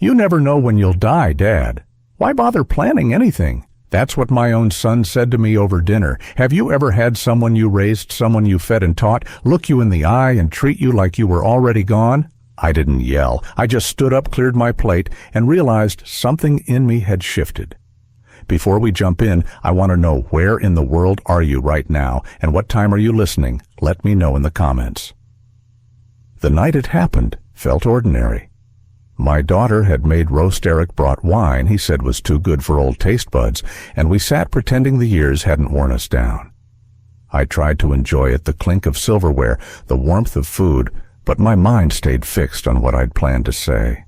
You never know when you'll die, Dad. Why bother planning anything? That's what my own son said to me over dinner. Have you ever had someone you raised, someone you fed and taught, look you in the eye and treat you like you were already gone? I didn't yell. I just stood up, cleared my plate, and realized something in me had shifted. Before we jump in, I want to know, where in the world are you right now, and what time are you listening? Let me know in the comments. The night it happened felt ordinary. My daughter had made roast Eric brought wine he said was too good for old taste buds, and we sat pretending the years hadn't worn us down. I tried to enjoy it, the clink of silverware, the warmth of food, but my mind stayed fixed on what I'd planned to say.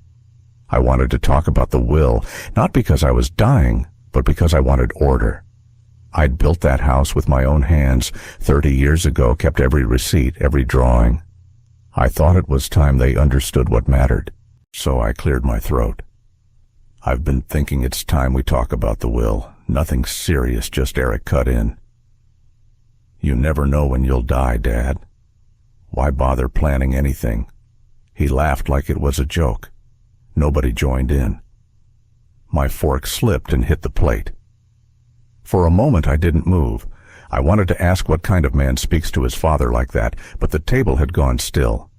I wanted to talk about the will, not because I was dying, but because I wanted order. I'd built that house with my own hands 30 years ago, kept every receipt, every drawing. I thought it was time they understood what mattered, so I cleared my throat. I've been thinking it's time we talk about the will. Nothing serious, just Eric cut in. You never know when you'll die, Dad. Why bother planning anything? He laughed like it was a joke. Nobody joined in. My fork slipped and hit the plate. For a moment I didn't move. I wanted to ask what kind of man speaks to his father like that, but the table had gone still.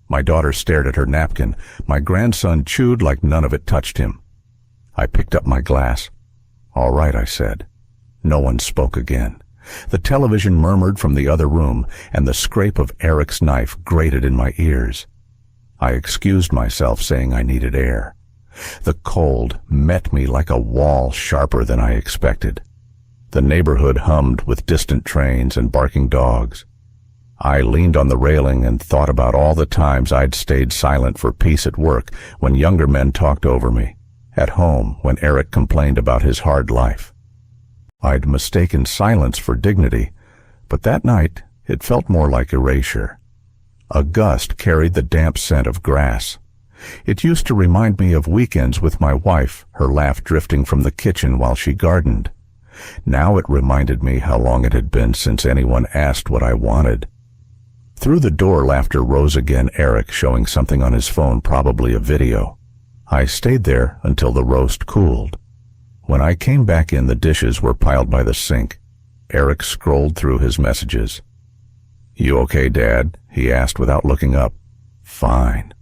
My daughter stared at her napkin. My grandson chewed like none of it touched him. I picked up my glass. All right, I said. No one spoke again. The television murmured from the other room, and the scrape of Eric's knife grated in my ears. I excused myself, saying I needed air. The cold met me like a wall, sharper than I expected. The neighborhood hummed with distant trains and barking dogs. I leaned on the railing and thought about all the times I'd stayed silent for peace at work when younger men talked over me, at home when Eric complained about his hard life. I'd mistaken silence for dignity, but that night it felt more like erasure. A gust carried the damp scent of grass. It used to remind me of weekends with my wife, her laugh drifting from the kitchen while she gardened. Now it reminded me how long it had been since anyone asked what I wanted. Through the door, laughter rose again, Eric showing something on his phone, probably a video. I stayed there until the roast cooled. When I came back in, the dishes were piled by the sink. Eric scrolled through his messages. "You okay, Dad?" he asked without looking up. "Fine."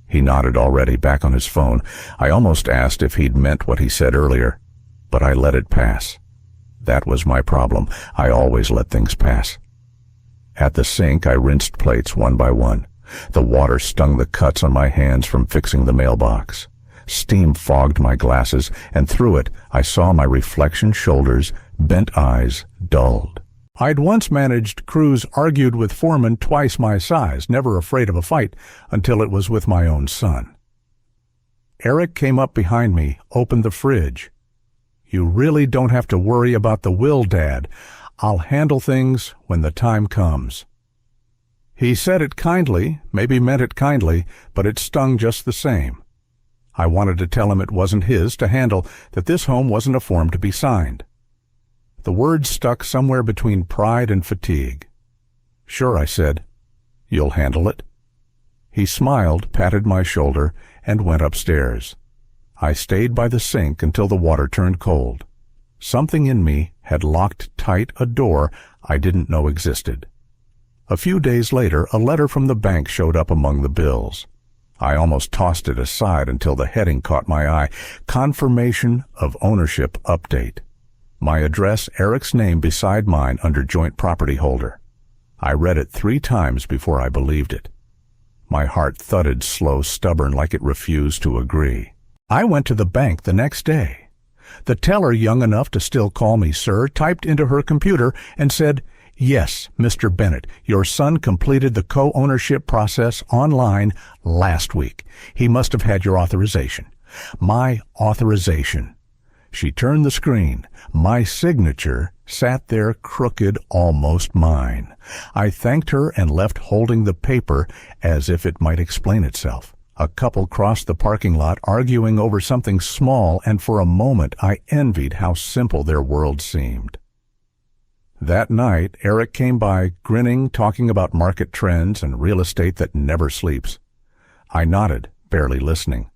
He nodded already, back on his phone. I almost asked if he'd meant what he said earlier, but I let it pass. That was my problem. I always let things pass. At the sink, I rinsed plates one by one. The water stung the cuts on my hands from fixing the mailbox. Steam fogged my glasses, and through it I saw my reflection, shoulders, bent eyes, dulled. I'd once managed crews argued with foremen twice my size, never afraid of a fight, until it was with my own son. Eric came up behind me, opened the fridge. "You really don't have to worry about the will, Dad. I'll handle things when the time comes." He said it kindly, maybe meant it kindly, but it stung just the same. I wanted to tell him it wasn't his to handle, that this home wasn't a form to be signed. The words stuck somewhere between pride and fatigue. "Sure," I said. "You'll handle it?" He smiled, patted my shoulder, and went upstairs. I stayed by the sink until the water turned cold. Something in me had locked tight a door I didn't know existed. A few days later, a letter from the bank showed up among the bills. I almost tossed it aside until the heading caught my eye. Confirmation of ownership update. My address, Eric's name beside mine under joint property holder. I read it 3 times before I believed it. My heart thudded slow, stubborn, like it refused to agree. I went to the bank the next day. The teller, young enough to still call me sir, typed into her computer and said, "Yes, Mr. Bennett, your son completed the co-ownership process online last week. He must have had your authorization." My authorization. She turned the screen. My signature sat there crooked, almost mine. I thanked her and left holding the paper as if it might explain itself. A couple crossed the parking lot arguing over something small, and for a moment I envied how simple their world seemed. That night, Eric came by, grinning, talking about market trends and real estate that never sleeps. I nodded, barely listening.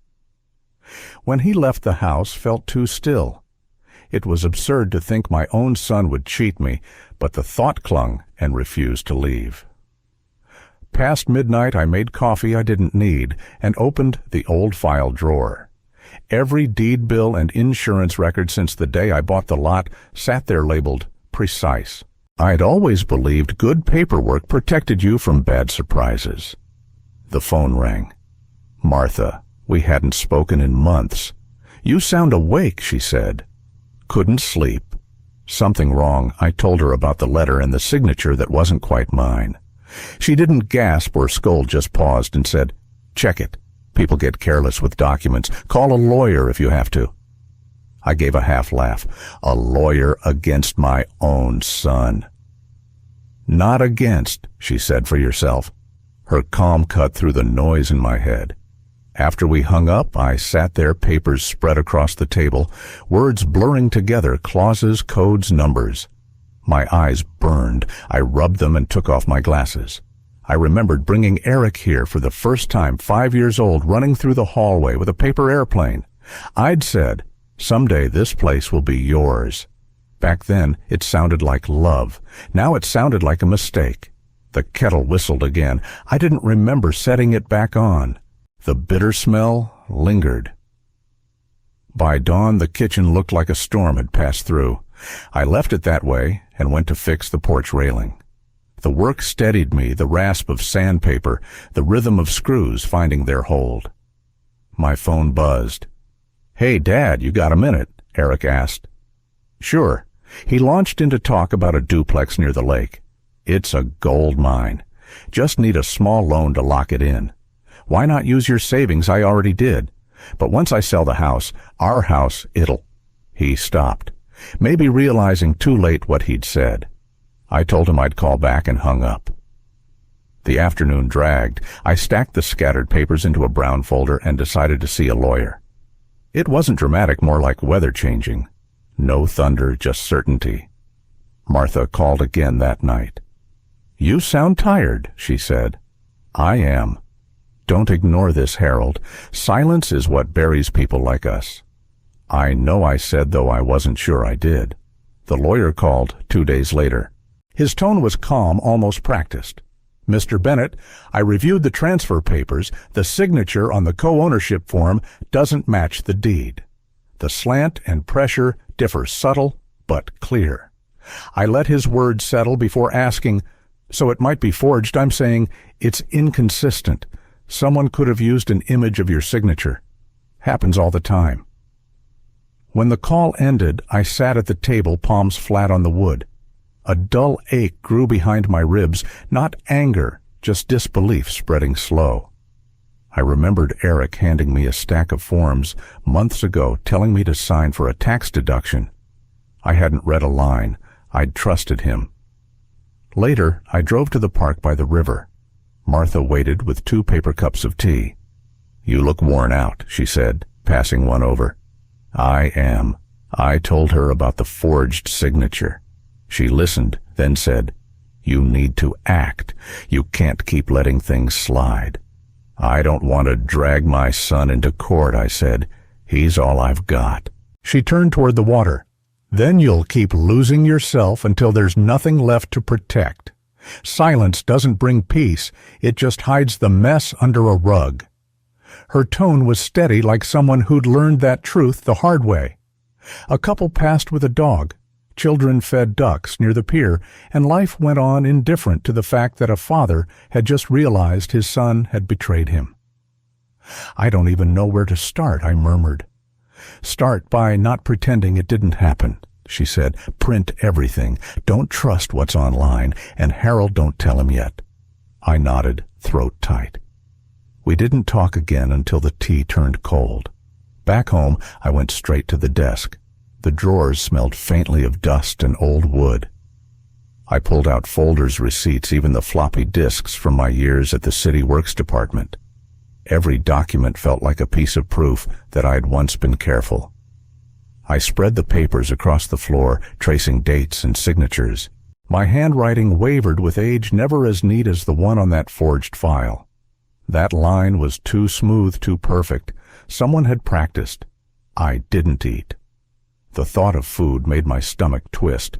When he left, the house felt too still. It was absurd to think my own son would cheat me, but the thought clung and refused to leave. Past midnight, I made coffee I didn't need and opened the old file drawer. Every deed bill and insurance record since the day I bought the lot sat there labeled precise. I'd always believed good paperwork protected you from bad surprises. The phone rang. "Martha, we hadn't spoken in months." "You sound awake," she said. "Couldn't sleep." "Something wrong." I told her about the letter and the signature that wasn't quite mine. She didn't gasp or scold, just paused and said, "Check it. People get careless with documents. Call a lawyer if you have to." I gave a half laugh. A lawyer against my own son. "Not against," she said, "for yourself." Her calm cut through the noise in my head. After we hung up, I sat there, papers spread across the table, words blurring together, clauses, codes, numbers. My eyes burned. I rubbed them and took off my glasses. I remembered bringing Eric here for the first time, 5 years old, running through the hallway with a paper airplane. I'd said, "Someday this place will be yours." Back then, it sounded like love. Now it sounded like a mistake. The kettle whistled again. I didn't remember setting it back on. The bitter smell lingered. By dawn, the kitchen looked like a storm had passed through. I left it that way and went to fix the porch railing. The work steadied me, the rasp of sandpaper, the rhythm of screws finding their hold. My phone buzzed. "Hey, Dad, you got a minute?" Eric asked. "Sure." He launched into talk about a duplex near the lake. "It's a gold mine. Just need a small loan to lock it in. Why not use your savings? I already did. But once I sell the house, our house, it'll..." He stopped, maybe realizing too late what he'd said. I told him I'd call back and hung up. The afternoon dragged. I stacked the scattered papers into a brown folder and decided to see a lawyer. It wasn't dramatic, more like weather changing. No thunder, just certainty. Martha called again that night. "You sound tired," she said. "I am. Don't ignore this, Harold. Silence is what buries people like us." I know I said, though I wasn't sure I did. The lawyer called 2 days later. His tone was calm, almost practiced. "Mr. Bennett, I reviewed the transfer papers. The signature on the co-ownership form doesn't match the deed. The slant and pressure differ, subtle but clear." I let his words settle before asking, "So it might be forged?" "I'm saying it's inconsistent. Someone could have used an image of your signature. Happens all the time." When the call ended, I sat at the table, palms flat on the wood. A dull ache grew behind my ribs, not anger, just disbelief spreading slow. I remembered Eric handing me a stack of forms months ago, telling me to sign for a tax deduction. I hadn't read a line. I'd trusted him. Later, I drove to the park by the river. Martha waited with 2 paper cups of tea. "You look worn out," she said, passing one over. "I am." I told her about the forged signature. She listened, then said, "You need to act. You can't keep letting things slide." "I don't want to drag my son into court," I said. "He's all I've got." She turned toward the water. "Then you'll keep losing yourself until there's nothing left to protect. Silence doesn't bring peace. It just hides the mess under a rug." Her tone was steady, like someone who'd learned that truth the hard way. A couple passed with a dog. Children fed ducks near the pier, and life went on indifferent to the fact that a father had just realized his son had betrayed him. "I don't even know where to start," I murmured. "Start by not pretending it didn't happen," she said. "Print everything. Don't trust what's online, and Harold, don't tell him yet." I nodded, throat tight. We didn't talk again until the tea turned cold. Back home, I went straight to the desk. The drawers smelled faintly of dust and old wood. I pulled out folders, receipts, even the floppy disks from my years at the City Works Department. Every document felt like a piece of proof that I had once been careful. I spread the papers across the floor, tracing dates and signatures. My handwriting wavered with age, never as neat as the one on that forged file. That line was too smooth, too perfect. Someone had practiced. I didn't eat. The thought of food made my stomach twist.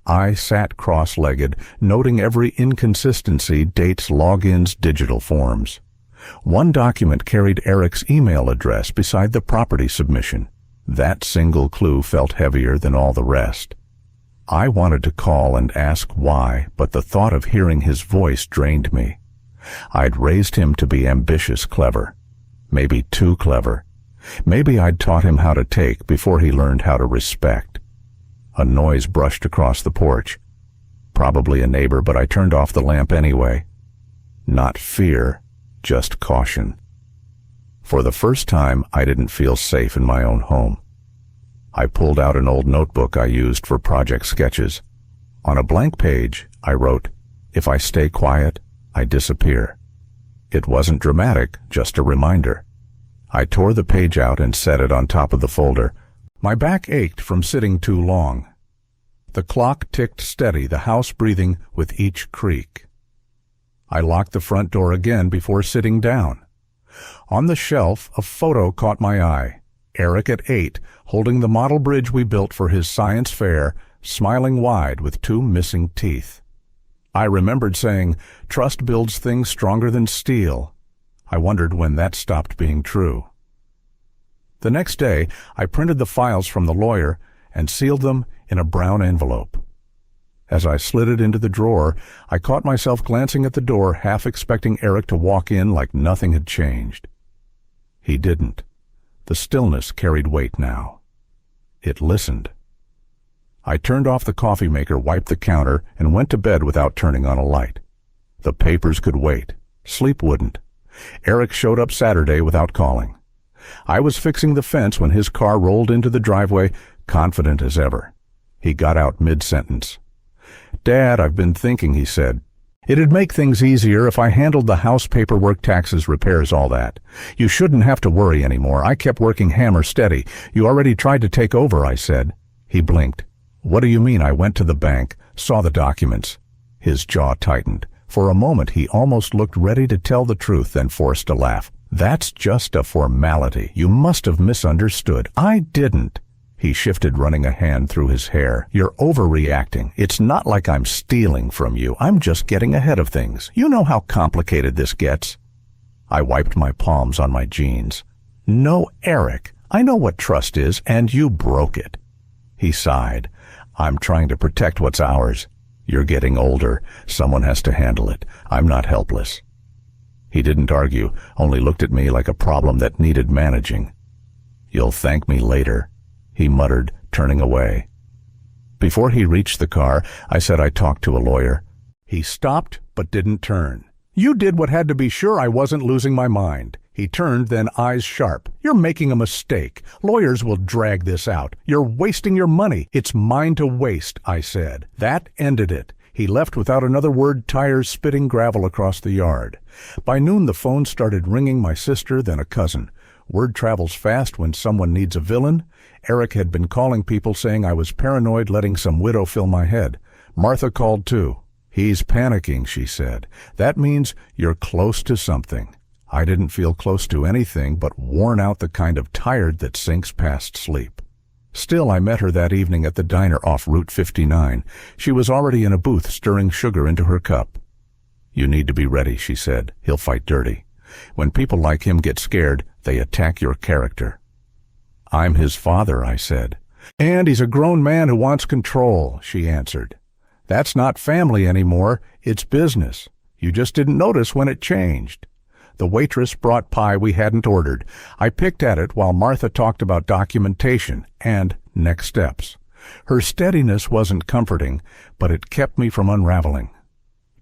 I sat cross-legged, noting every inconsistency, dates, logins, digital forms. One document carried Eric's email address beside the property submission. That single clue felt heavier than all the rest. I wanted to call and ask why, but the thought of hearing his voice drained me. I'd raised him to be ambitious, clever. Maybe too clever. Maybe I'd taught him how to take before he learned how to respect. A noise brushed across the porch. Probably a neighbor, but I turned off the lamp anyway. Not fear, just caution. For the first time, I didn't feel safe in my own home. I pulled out an old notebook I used for project sketches. On a blank page, I wrote, "If I stay quiet, I disappear." It wasn't dramatic, just a reminder. I tore the page out and set it on top of the folder. My back ached from sitting too long. The clock ticked steady, the house breathing with each creak. I locked the front door again before sitting down. On the shelf, a photo caught my eye. Eric at 8, holding the model bridge we built for his science fair, smiling wide with 2 missing teeth. I remembered saying, "Trust builds things stronger than steel." I wondered when that stopped being true. The next day, I printed the files from the lawyer and sealed them in a brown envelope. As I slid it into the drawer, I caught myself glancing at the door, half expecting Eric to walk in like nothing had changed. He didn't. The stillness carried weight now. It listened. I turned off the coffee maker, wiped the counter, and went to bed without turning on a light. The papers could wait. Sleep wouldn't. Eric showed up Saturday without calling. I was fixing the fence when his car rolled into the driveway, confident as ever. He got out mid-sentence. "Dad, I've been thinking," he said. "It'd make things easier if I handled the house paperwork, taxes, repairs, all that. You shouldn't have to worry anymore. I kept working hammer steady. You already tried to take over," I said. He blinked. "What do you mean?" I went to the bank, saw the documents. His jaw tightened. For a moment, he almost looked ready to tell the truth, then forced a laugh. "That's just a formality. You must have misunderstood." "I didn't." He shifted, running a hand through his hair. "You're overreacting. It's not like I'm stealing from you. I'm just getting ahead of things. You know how complicated this gets." I wiped my palms on my jeans. "No, Eric, I know what trust is, and you broke it." He sighed. "I'm trying to protect what's ours. You're getting older. Someone has to handle it. I'm not helpless." He didn't argue, only looked at me like a problem that needed managing. "You'll thank me later," he muttered, turning away. Before he reached the car, I said I talked to a lawyer. He stopped but didn't turn. "You did what had to be sure I wasn't losing my mind." He turned, then eyes sharp. "You're making a mistake. Lawyers will drag this out. You're wasting your money." "It's mine to waste," I said. That ended it. He left without another word, tires spitting gravel across the yard. By noon, the phone started ringing, my sister, then a cousin. Word travels fast when someone needs a villain. Eric had been calling people saying I was paranoid, letting some widow fill my head. Martha called too. "He's panicking," she said. "That means you're close to something." I didn't feel close to anything, but worn out, the kind of tired that sinks past sleep. Still, I met her that evening at the diner off Route 59. She was already in a booth stirring sugar into her cup. "You need to be ready," she said. "He'll fight dirty. When people like him get scared, they attack your character." "I'm his father," I said. "And he's a grown man who wants control," she answered. "That's not family anymore. It's business. You just didn't notice when it changed." The waitress brought pie we hadn't ordered. I picked at it while Martha talked about documentation and next steps. Her steadiness wasn't comforting, but it kept me from unraveling.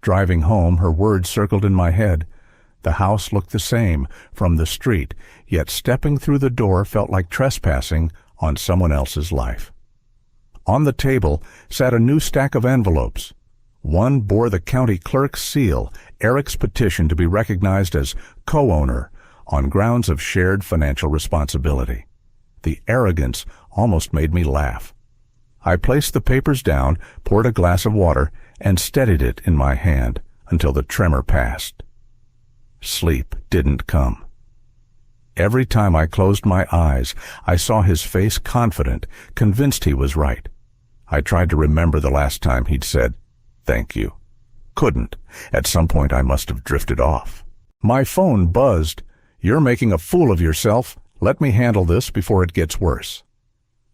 Driving home, her words circled in my head. The house looked the same from the street, yet stepping through the door felt like trespassing on someone else's life. On the table sat a new stack of envelopes. One bore the county clerk's seal, Eric's petition to be recognized as co-owner on grounds of shared financial responsibility. The arrogance almost made me laugh. I placed the papers down, poured a glass of water, and steadied it in my hand until the tremor passed. Sleep didn't come. Every time I closed my eyes, I saw his face confident, convinced he was right. I tried to remember the last time he'd said, "Thank you." Couldn't. At some point I must have drifted off. My phone buzzed. "You're making a fool of yourself. Let me handle this before it gets worse."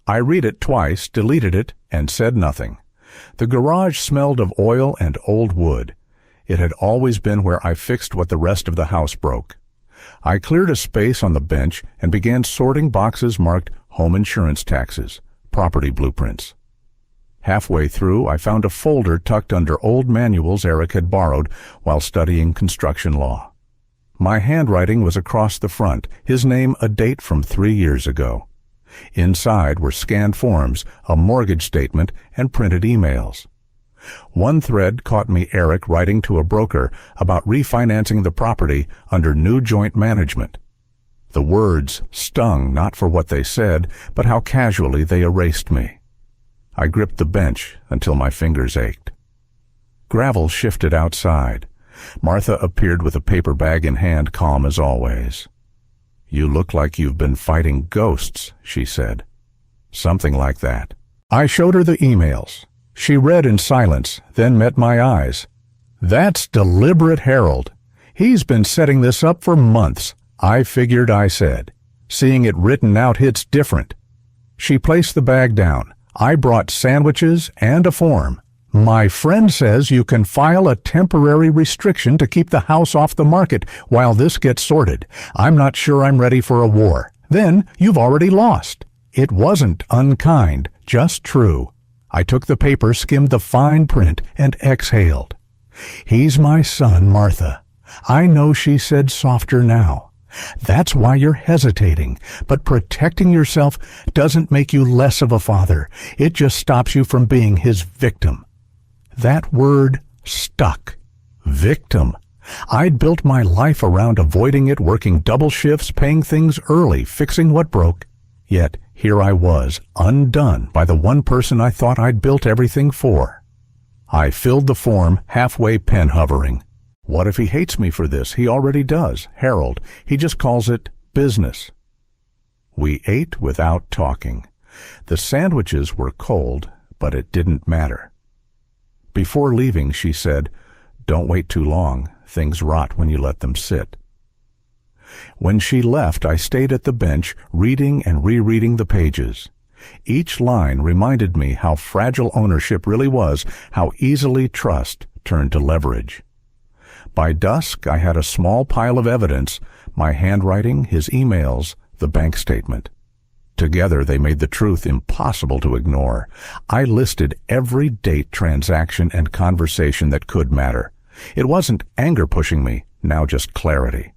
I read it twice, deleted it, and said nothing. The garage smelled of oil and old wood. It had always been where I fixed what the rest of the house broke. I cleared a space on the bench and began sorting boxes marked home insurance taxes, property blueprints. Halfway through, I found a folder tucked under old manuals Eric had borrowed while studying construction law. My handwriting was across the front, his name a date from 3 years ago. Inside were scanned forms, a mortgage statement, and printed emails. One thread caught me Eric writing to a broker about refinancing the property under new joint management. The words stung not for what they said, but how casually they erased me. I gripped the bench until my fingers ached. Gravel shifted outside. Martha appeared with a paper bag in hand, calm as always. "You look like you've been fighting ghosts," she said. Something like that. I showed her the emails. She read in silence, then met my eyes. "That's deliberate, Harold. He's been setting this up for months." "I figured," I said. "Seeing it written out hits different." She placed the bag down. "I brought sandwiches and a form. My friend says you can file a temporary restriction to keep the house off the market while this gets sorted. I'm not sure I'm ready for a war. Then you've already lost." It wasn't unkind, just true. I took the paper, skimmed the fine print, and exhaled. "He's my son, Martha." "I know," she said softer now. "That's why you're hesitating. But protecting yourself doesn't make you less of a father. It just stops you from being his victim." That word stuck. Victim. I'd built my life around avoiding it, working double shifts, paying things early, fixing what broke. Yet here I was, undone by the one person I thought I'd built everything for. I filled the form, halfway pen hovering. What if he hates me for this? He already does. Harold. He just calls it business. We ate without talking. The sandwiches were cold, but it didn't matter. Before leaving, she said, "Don't wait too long. Things rot when you let them sit." When she left, I stayed at the bench, reading and rereading the pages. Each line reminded me how fragile ownership really was, how easily trust turned to leverage. By dusk, I had a small pile of evidence, my handwriting, his emails, the bank statement. Together, they made the truth impossible to ignore. I listed every date, transaction, and conversation that could matter. It wasn't anger pushing me, now just clarity.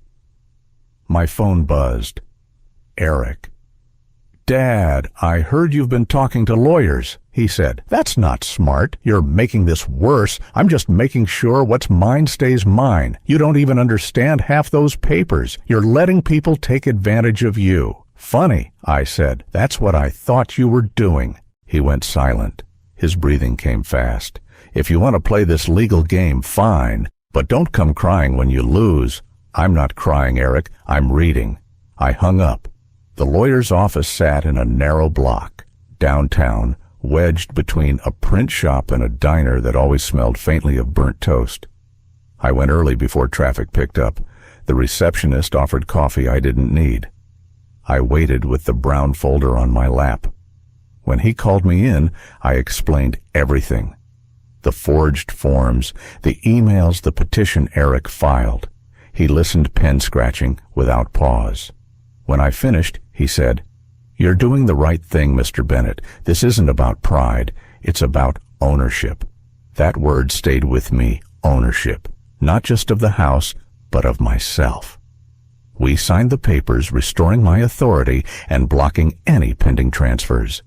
My phone buzzed. Eric. "Dad, I heard you've been talking to lawyers," he said. "That's not smart. You're making this worse. I'm just making sure what's mine stays mine. You don't even understand half those papers. You're letting people take advantage of you." "Funny," I said. "That's what I thought you were doing." He went silent. His breathing came fast. "If you want to play this legal game, fine. But don't come crying when you lose." "I'm not crying, Eric. I'm reading." I hung up. The lawyer's office sat in a narrow block, downtown, wedged between a print shop and a diner that always smelled faintly of burnt toast. I went early before traffic picked up. The receptionist offered coffee I didn't need. I waited with the brown folder on my lap. When he called me in, I explained everything. The forged forms, the emails, the petition Eric filed. He listened, pen scratching, without pause. When I finished, he said, "You're doing the right thing, Mr. Bennett. This isn't about pride. It's about ownership." That word stayed with me, ownership. Not just of the house, but of myself. We signed the papers, restoring my authority and blocking any pending transfers.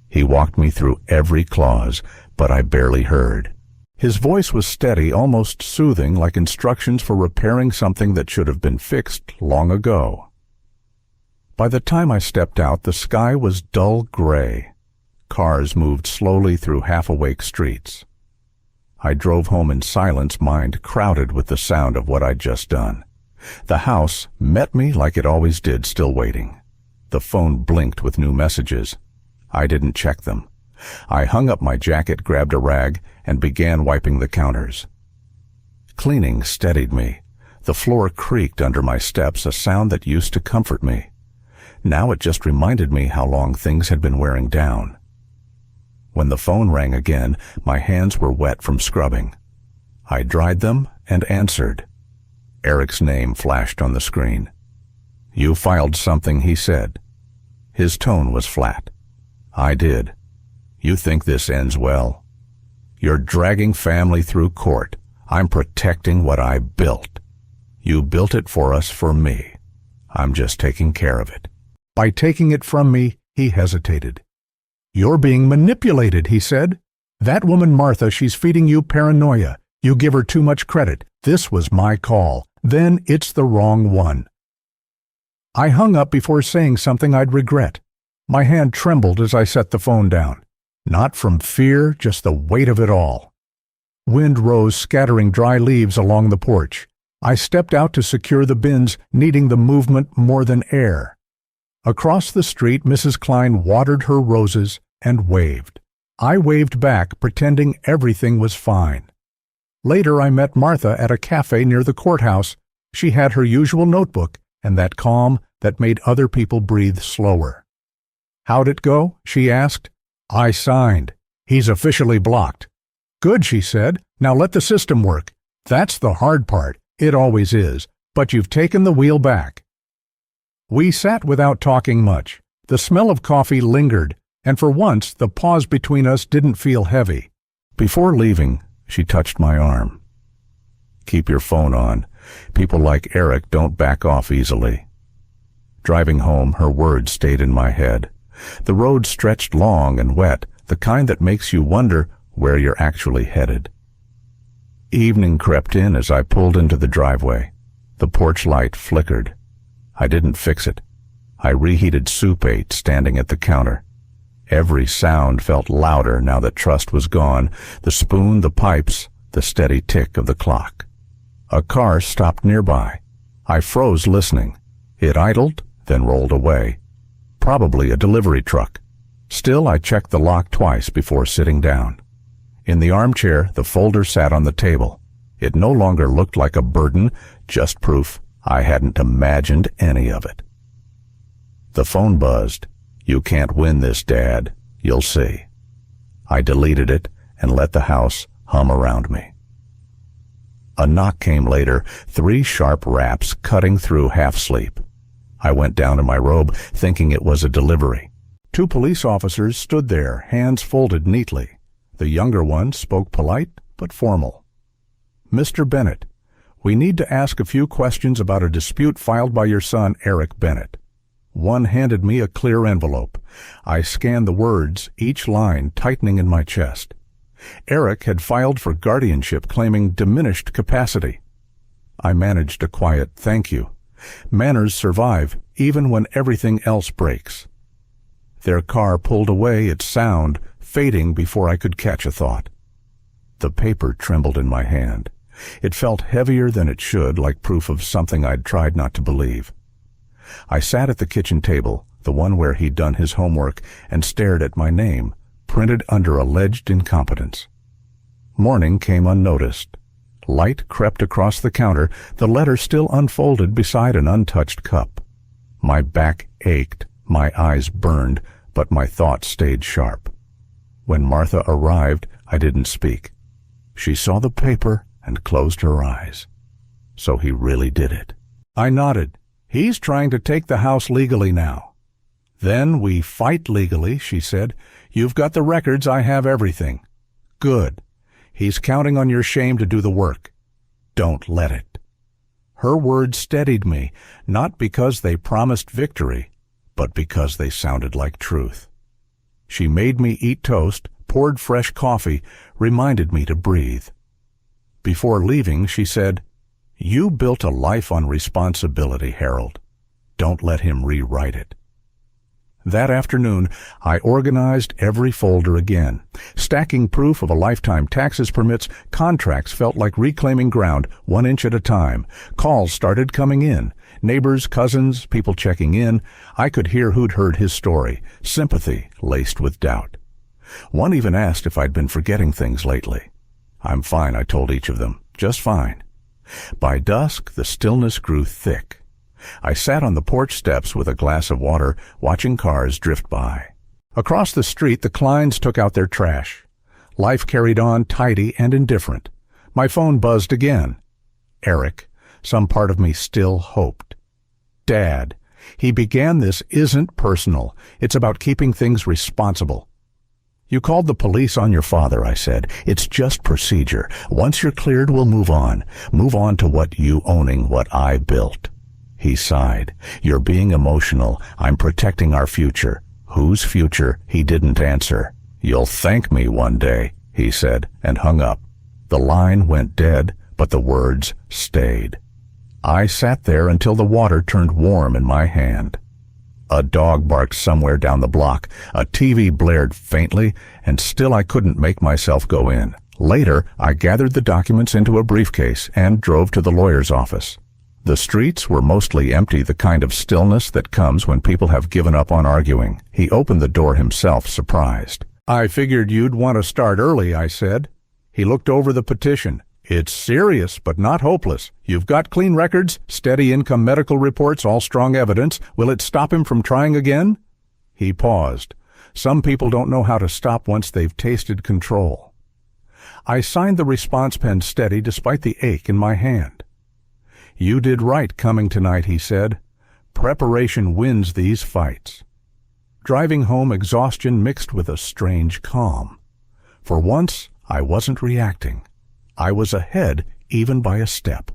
He walked me through every clause, but I barely heard. His voice was steady, almost soothing, like instructions for repairing something that should have been fixed long ago. By the time I stepped out, the sky was dull gray. Cars moved slowly through half-awake streets. I drove home in silence, mind crowded with the sound of what I'd just done. The house met me like it always did, still waiting. The phone blinked with new messages. I didn't check them. I hung up my jacket, grabbed a rag, and began wiping the counters. Cleaning steadied me. The floor creaked under my steps, a sound that used to comfort me. Now it just reminded me how long things had been wearing down. When the phone rang again, my hands were wet from scrubbing. I dried them and answered. Eric's name flashed on the screen. "You filed something," he said. His tone was flat. "I did. You think this ends well? You're dragging family through court. I'm protecting what I built. You built it for us for me. I'm just taking care of it." By taking it from me, he hesitated. "You're being manipulated," he said. "That woman Martha, she's feeding you paranoia. You give her too much credit. This was my call. Then it's the wrong one." I hung up before saying something I'd regret. My hand trembled as I set the phone down. Not from fear, just the weight of it all. Wind rose, scattering dry leaves along the porch. I stepped out to secure the bins, needing the movement more than air. Across the street, Mrs. Klein watered her roses and waved. I waved back, pretending everything was fine. Later, I met Martha at a cafe near the courthouse. She had her usual notebook and that calm that made other people breathe slower. "How'd it go?" she asked. "I signed. He's officially blocked." "Good," she said. "Now let the system work. That's the hard part. It always is. But you've taken the wheel back." We sat without talking much. The smell of coffee lingered, and for once the pause between us didn't feel heavy. Before leaving, she touched my arm. "Keep your phone on. People like Eric don't back off easily." Driving home, her words stayed in my head. The road stretched long and wet, the kind that makes you wonder where you're actually headed. Evening crept in as I pulled into the driveway. The porch light flickered. I didn't fix it. I reheated soup standing at the counter. Every sound felt louder now that trust was gone, the spoon, the pipes, the steady tick of the clock. A car stopped nearby. I froze listening. It idled, then rolled away. Probably a delivery truck. Still, I checked the lock twice before sitting down. In the armchair, the folder sat on the table. It no longer looked like a burden, just proof I hadn't imagined any of it. The phone buzzed. "You can't win this, Dad. You'll see." I deleted it and let the house hum around me. A knock came later, 3 sharp raps cutting through half-sleep. I went down in my robe, thinking it was a delivery. 2 police officers stood there, hands folded neatly. The younger one spoke polite but formal. "Mr. Bennett, we need to ask a few questions about a dispute filed by your son, Eric Bennett." One handed me a clear envelope. I scanned the words, each line tightening in my chest. Eric had filed for guardianship, claiming diminished capacity. I managed a quiet "thank you." Manners survive, even when everything else breaks. Their car pulled away, its sound fading before I could catch a thought. The paper trembled in my hand. It felt heavier than it should, like proof of something I'd tried not to believe. I sat at the kitchen table, the one where he'd done his homework, and stared at my name, printed under alleged incompetence. Morning came unnoticed. Light crept across the counter, the letter still unfolded beside an untouched cup. My back ached, my eyes burned, but my thoughts stayed sharp. When Martha arrived, I didn't speak. She saw the paper and closed her eyes. So he really did it. I nodded. "He's trying to take the house legally now." "Then we fight legally," she said. "You've got the records, I have everything." "Good. He's counting on your shame to do the work. Don't let it." Her words steadied me, not because they promised victory, but because they sounded like truth. She made me eat toast, poured fresh coffee, reminded me to breathe. Before leaving, she said, "You built a life on responsibility, Harold. Don't let him rewrite it." That afternoon, I organized every folder again. Stacking proof of a lifetime taxes permits, contracts felt like reclaiming ground 1 inch at a time. Calls started coming in. Neighbors, cousins, people checking in. I could hear who'd heard his story. Sympathy laced with doubt. One even asked if I'd been forgetting things lately. I'm fine, I told each of them. Just fine. By dusk, the stillness grew thick. I sat on the porch steps with a glass of water, watching cars drift by. Across the street, the Kleins took out their trash. Life carried on, tidy and indifferent. My phone buzzed again. Eric. Some part of me still hoped. Dad. He began this isn't personal. It's about keeping things responsible. You called the police on your father, I said. It's just procedure. Once you're cleared, we'll move on. Move on to what you owning what I built. He sighed. You're being emotional. I'm protecting our future. Whose future? He didn't answer. You'll thank me one day, he said, and hung up. The line went dead, but the words stayed. I sat there until the water turned warm in my hand. A dog barked somewhere down the block. A TV blared faintly, and still I couldn't make myself go in. Later, I gathered the documents into a briefcase and drove to the lawyer's office. The streets were mostly empty, the kind of stillness that comes when people have given up on arguing. He opened the door himself, surprised. I figured you'd want to start early, I said. He looked over the petition. It's serious, but not hopeless. You've got clean records, steady income, medical reports, all strong evidence. Will it stop him from trying again? He paused. Some people don't know how to stop once they've tasted control. I signed the response pen steady despite the ache in my hand. You did right coming tonight, he said. Preparation wins these fights. Driving home, exhaustion mixed with a strange calm. For once, I wasn't reacting. I was ahead, even by a step.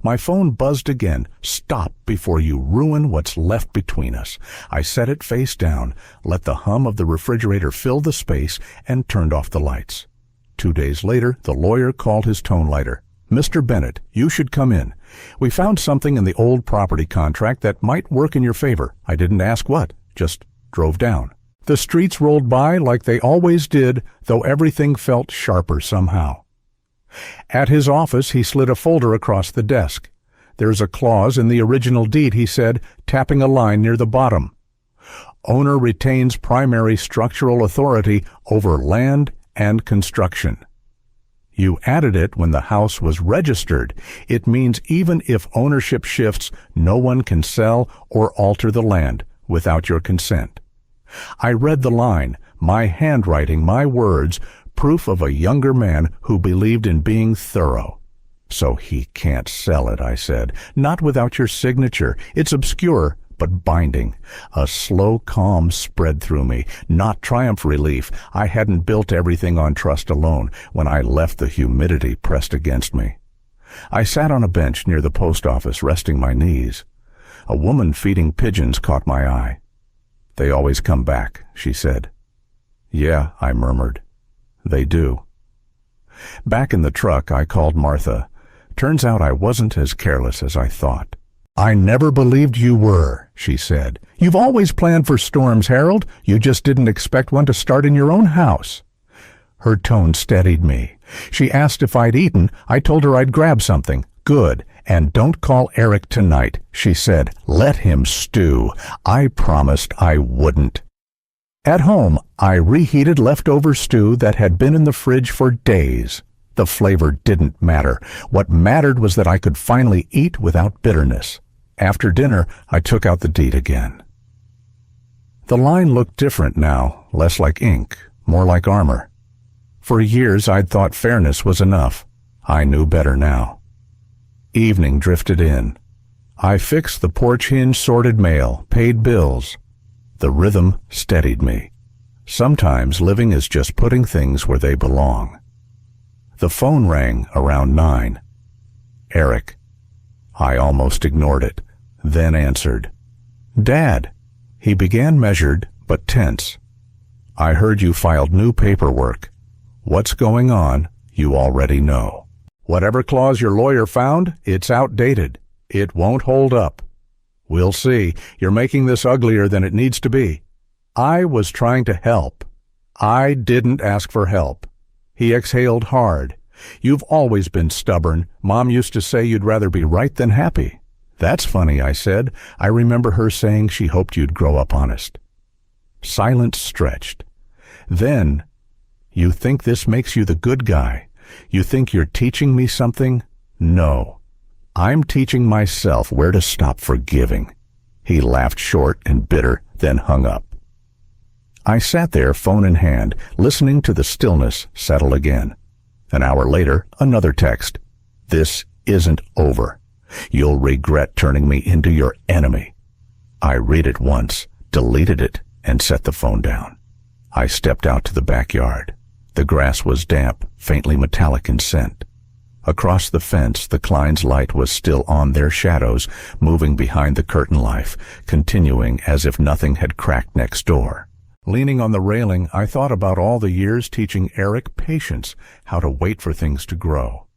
My phone buzzed again. Stop before you ruin what's left between us. I set it face down, let the hum of the refrigerator fill the space, and turned off the lights. 2 days later, the lawyer called his tone lighter. Mr. Bennett, you should come in. We found something in the old property contract that might work in your favor. I didn't ask what, just drove down. The streets rolled by like they always did, though everything felt sharper somehow. At his office, he slid a folder across the desk. There's a clause in the original deed, he said, tapping a line near the bottom. Owner retains primary structural authority over land and construction. You added it when the house was registered. It means even if ownership shifts, no one can sell or alter the land without your consent. I read the line, my handwriting, my words, proof of a younger man who believed in being thorough. So he can't sell it, I said. Not without your signature. It's obscure, but binding. A slow calm spread through me, not triumph relief. I hadn't built everything on trust alone when I left the humidity pressed against me. I sat on a bench near the post office, resting my knees. A woman feeding pigeons caught my eye. They always come back, she said. Yeah, I murmured. They do. Back in the truck, I called Martha. Turns out I wasn't as careless as I thought. I never believed you were, she said. You've always planned for storms, Harold. You just didn't expect one to start in your own house. Her tone steadied me. She asked if I'd eaten. I told her I'd grab something. Good. And don't call Eric tonight, she said. Let him stew. I promised I wouldn't. At home, I reheated leftover stew that had been in the fridge for days. The flavor didn't matter. What mattered was that I could finally eat without bitterness. After dinner, I took out the deed again. The line looked different now, less like ink, more like armor. For years, I'd thought fairness was enough. I knew better now. Evening drifted in. I fixed the porch hinge, sorted mail, paid bills. The rhythm steadied me. Sometimes living is just putting things where they belong. The phone rang around 9. Eric. I almost ignored it, then answered. Dad. He began measured, but tense. I heard you filed new paperwork. What's going on, you already know. Whatever clause your lawyer found, it's outdated. It won't hold up. We'll see. You're making this uglier than it needs to be. I was trying to help. I didn't ask for help. He exhaled hard. You've always been stubborn. Mom used to say you'd rather be right than happy. That's funny, I said. I remember her saying she hoped you'd grow up honest. Silence stretched. Then, you think this makes you the good guy? You think you're teaching me something? No. I'm teaching myself where to stop forgiving. He laughed short and bitter, then hung up. I sat there, phone in hand, listening to the stillness settle again. An hour later, another text. This isn't over. You'll regret turning me into your enemy. I read it once, deleted it, and set the phone down. I stepped out to the backyard. The grass was damp, faintly metallic in scent. Across the fence, the Klein's light was still on their shadows, moving behind the curtain life, continuing as if nothing had cracked next door. Leaning on the railing, I thought about all the years teaching Eric patience, how to wait for things to grow.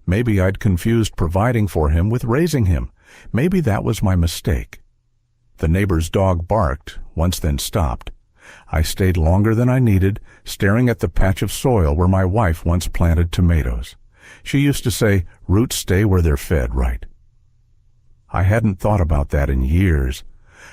Maybe I'd confused providing for him with raising him. Maybe that was my mistake. The neighbor's dog barked, once then stopped. I stayed longer than I needed, staring at the patch of soil where my wife once planted tomatoes. She used to say, roots stay where they're fed, right? I hadn't thought about that in years.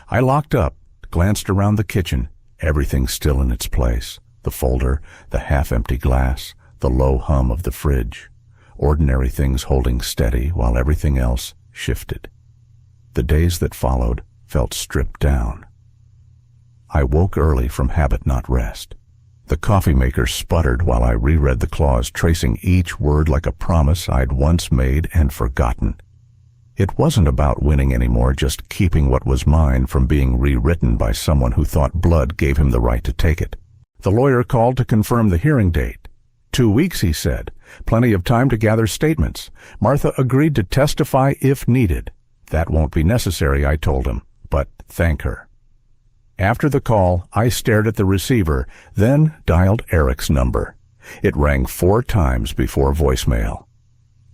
I locked up, glanced around the kitchen. Everything still in its place. The folder, the half-empty glass, the low hum of the fridge. Ordinary things holding steady while everything else shifted. The days that followed felt stripped down. I woke early from habit, not rest. The coffee maker sputtered while I reread the clause, tracing each word like a promise I'd once made and forgotten. It wasn't about winning anymore, just keeping what was mine from being rewritten by someone who thought blood gave him the right to take it. The lawyer called to confirm the hearing date. 2 weeks, he said. Plenty of time to gather statements. Martha agreed to testify if needed. That won't be necessary, I told him, but thank her. After the call, I stared at the receiver, then dialed Eric's number. It rang 4 times before voicemail.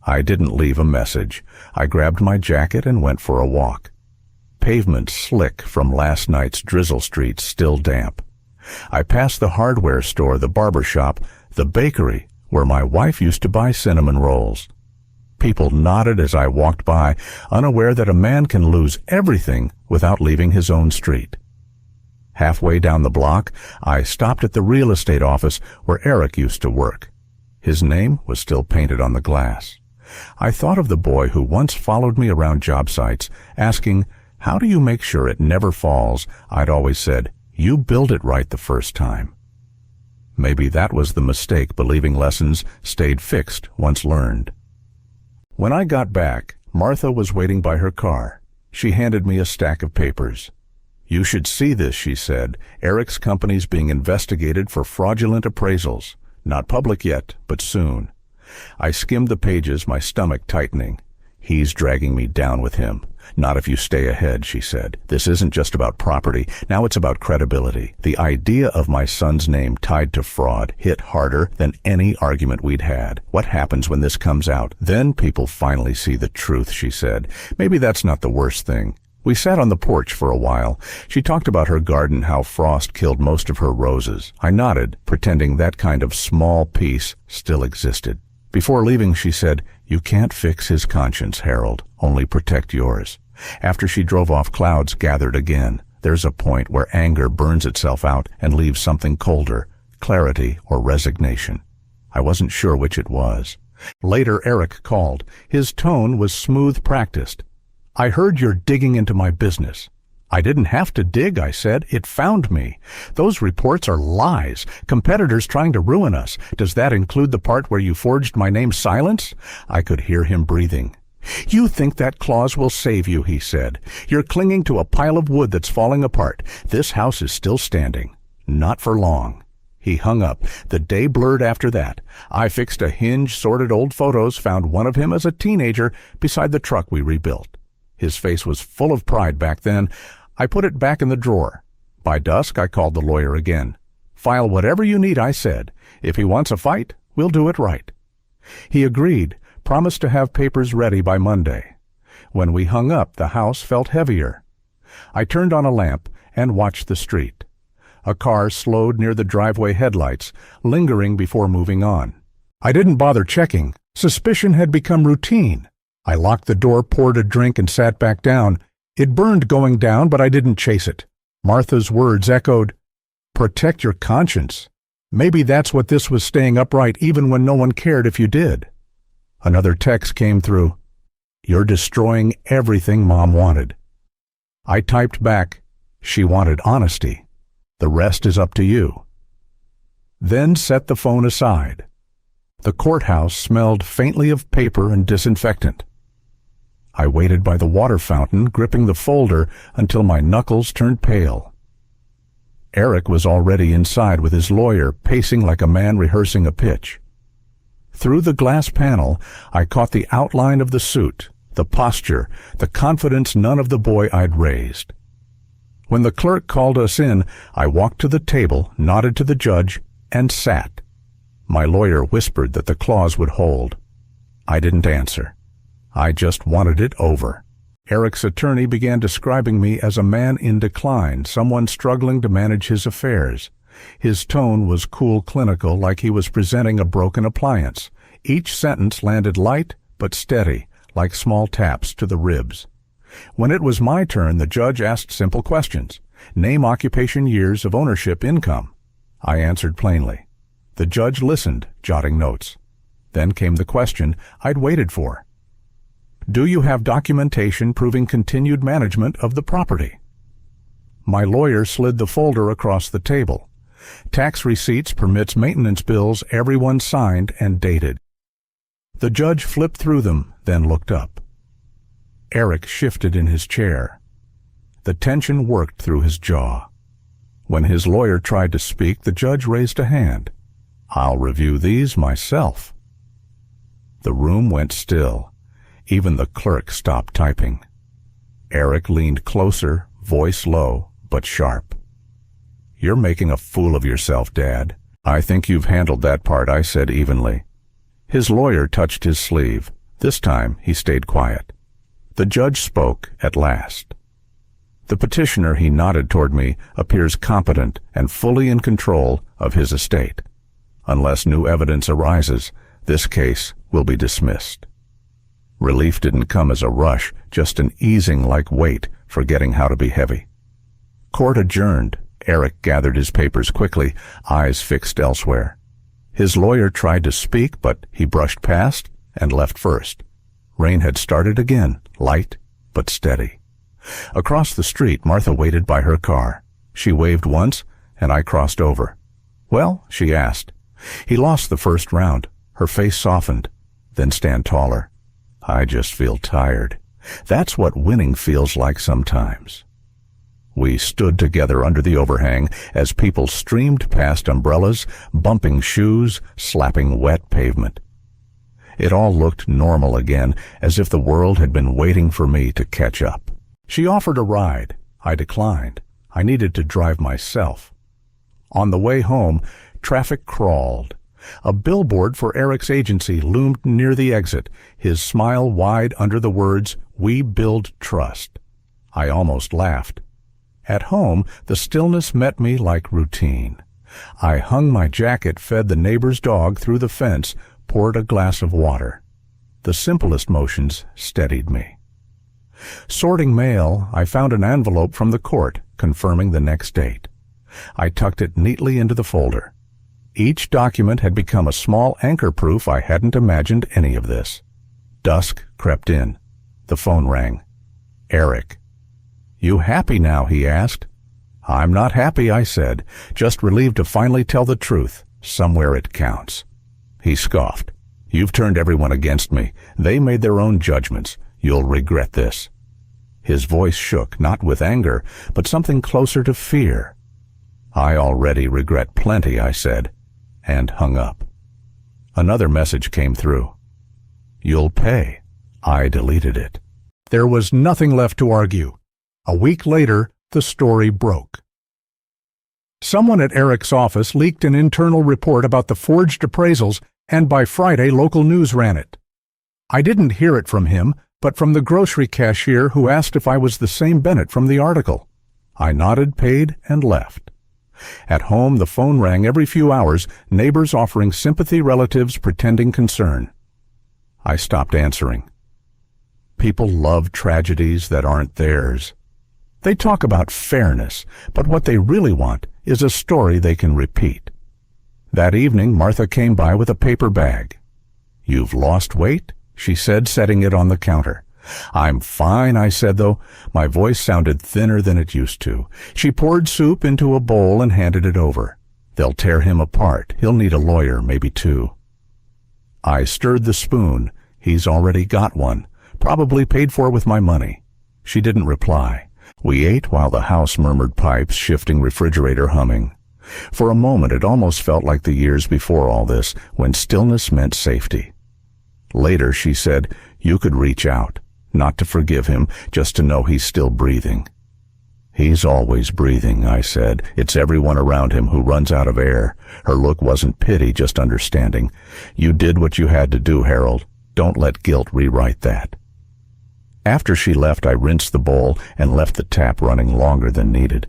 I didn't leave a message. I grabbed my jacket and went for a walk. Pavement slick from last night's drizzle streets, still damp. I passed the hardware store, the barber shop, the bakery, where my wife used to buy cinnamon rolls. People nodded as I walked by, unaware that a man can lose everything without leaving his own street. Halfway down the block, I stopped at the real estate office where Eric used to work. His name was still painted on the glass. I thought of the boy who once followed me around job sites, asking, how do you make sure it never falls? I'd always said, you build it right the first time. Maybe that was the mistake, believing lessons stayed fixed once learned. When I got back, Martha was waiting by her car. She handed me a stack of papers. You should see this, she said. Eric's company's being investigated for fraudulent appraisals. Not public yet, but soon. I skimmed the pages, my stomach tightening. He's dragging me down with him. Not if you stay ahead, she said. This isn't just about property. Now it's about credibility. The idea of my son's name tied to fraud hit harder than any argument we'd had. What happens when this comes out? Then people finally see the truth, she said. Maybe that's not the worst thing. We sat on the porch for a while. She talked about her garden, how frost killed most of her roses. I nodded, pretending that kind of small peace still existed. Before leaving, she said, you can't fix his conscience, Harold. Only protect yours. After she drove off, clouds gathered again. There's a point where anger burns itself out and leaves something colder, clarity or resignation. I wasn't sure which it was. Later, Eric called. His tone was smooth, practiced. I heard you're digging into my business. I didn't have to dig, I said. It found me. Those reports are lies. Competitors trying to ruin us. Does that include the part where you forged my name, Silence? I could hear him breathing. You think that clause will save you, he said. You're clinging to a pile of wood that's falling apart. This house is still standing. Not for long. He hung up. The day blurred after that. I fixed a hinge, sorted old photos, found one of him as a teenager beside the truck we rebuilt. His face was full of pride back then. I put it back in the drawer. By dusk, I called the lawyer again. File whatever you need, I said. If he wants a fight, we'll do it right. He agreed, promised to have papers ready by Monday. When we hung up, the house felt heavier. I turned on a lamp and watched the street. A car slowed near the driveway headlights, lingering before moving on. I didn't bother checking. Suspicion had become routine. I locked the door, poured a drink, and sat back down. It burned going down, but I didn't chase it. Martha's words echoed, "Protect your conscience." Maybe that's what this was, staying upright even when no one cared if you did. Another text came through. "You're destroying everything Mom wanted." I typed back, "She wanted honesty. The rest is up to you." Then set the phone aside. The courthouse smelled faintly of paper and disinfectant. I waited by the water fountain, gripping the folder until my knuckles turned pale. Eric was already inside with his lawyer, pacing like a man rehearsing a pitch. Through the glass panel, I caught the outline of the suit, the posture, the confidence none of the boy I'd raised. When the clerk called us in, I walked to the table, nodded to the judge, and sat. My lawyer whispered that the clause would hold. I didn't answer. I just wanted it over. Eric's attorney began describing me as a man in decline, someone struggling to manage his affairs. His tone was cool, clinical, like he was presenting a broken appliance. Each sentence landed light but steady, like small taps to the ribs. When it was my turn, the judge asked simple questions. Name, occupation, years of ownership, income. I answered plainly. The judge listened, jotting notes. Then came the question I'd waited for. Do you have documentation proving continued management of the property? My lawyer slid the folder across the table. Tax receipts, permits, maintenance bills, everyone signed and dated. The judge flipped through them, then looked up. Eric shifted in his chair. The tension worked through his jaw. When his lawyer tried to speak, the judge raised a hand. I'll review these myself. The room went still. Even the clerk stopped typing. Eric leaned closer, voice low but sharp. You're making a fool of yourself, Dad. I think you've handled that part, I said evenly. His lawyer touched his sleeve. This time he stayed quiet. The judge spoke at last. The petitioner, he nodded toward me, appears competent and fully in control of his estate. Unless new evidence arises, this case will be dismissed. Relief didn't come as a rush, just an easing like weight forgetting how to be heavy. Court adjourned. Eric gathered his papers quickly, eyes fixed elsewhere. His lawyer tried to speak, but he brushed past and left first. Rain had started again, light but steady. Across the street, Martha waited by her car. She waved once, and I crossed over. Well, she asked. He lost the first round. Her face softened, then stand taller. I just feel tired. That's what winning feels like sometimes. We stood together under the overhang as people streamed past umbrellas, bumping shoes, slapping wet pavement. It all looked normal again, as if the world had been waiting for me to catch up. She offered a ride. I declined. I needed to drive myself. On the way home, traffic crawled. A billboard for Eric's agency loomed near the exit, his smile wide under the words, "We build trust." I almost laughed. At home, the stillness met me like routine. I hung my jacket, fed the neighbor's dog through the fence, poured a glass of water. The simplest motions steadied me. Sorting mail, I found an envelope from the court confirming the next date. I tucked it neatly into the folder. Each document had become a small anchor proof I hadn't imagined any of this. Dusk crept in. The phone rang. Eric. You happy now? He asked. I'm not happy, I said, just relieved to finally tell the truth. Somewhere it counts. He scoffed. You've turned everyone against me. They made their own judgments. You'll regret this. His voice shook, not with anger, but something closer to fear. I already regret plenty, I said, and hung up. Another message came through. You'll pay. I deleted it. There was nothing left to argue. A week later, the story broke. Someone at Eric's office leaked an internal report about the forged appraisals, and by Friday, local news ran it. I didn't hear it from him, but from the grocery cashier who asked if I was the same Bennett from the article. I nodded, paid, and left. At home, the phone rang every few hours, neighbors offering sympathy, relatives pretending concern. I stopped answering. People love tragedies that aren't theirs. They talk about fairness, but what they really want is a story they can repeat. That evening, Martha came by with a paper bag. "You've lost weight?" she said, setting it on the counter. "I'm fine," I said, though my voice sounded thinner than it used to. She poured soup into a bowl and handed it over. "They'll tear him apart. He'll need a lawyer, maybe two." I stirred the spoon. He's already got one, probably paid for with my money. She didn't reply. We ate while the house murmured pipes, shifting refrigerator humming. For a moment it almost felt like the years before all this, when stillness meant safety. Later she said, "You could reach out, not to forgive him, just to know he's still breathing." "He's always breathing," I said. "It's everyone around him who runs out of air." Her look wasn't pity, just understanding. "You did what you had to do, Harold. Don't let guilt rewrite that." After she left, I rinsed the bowl and left the tap running longer than needed.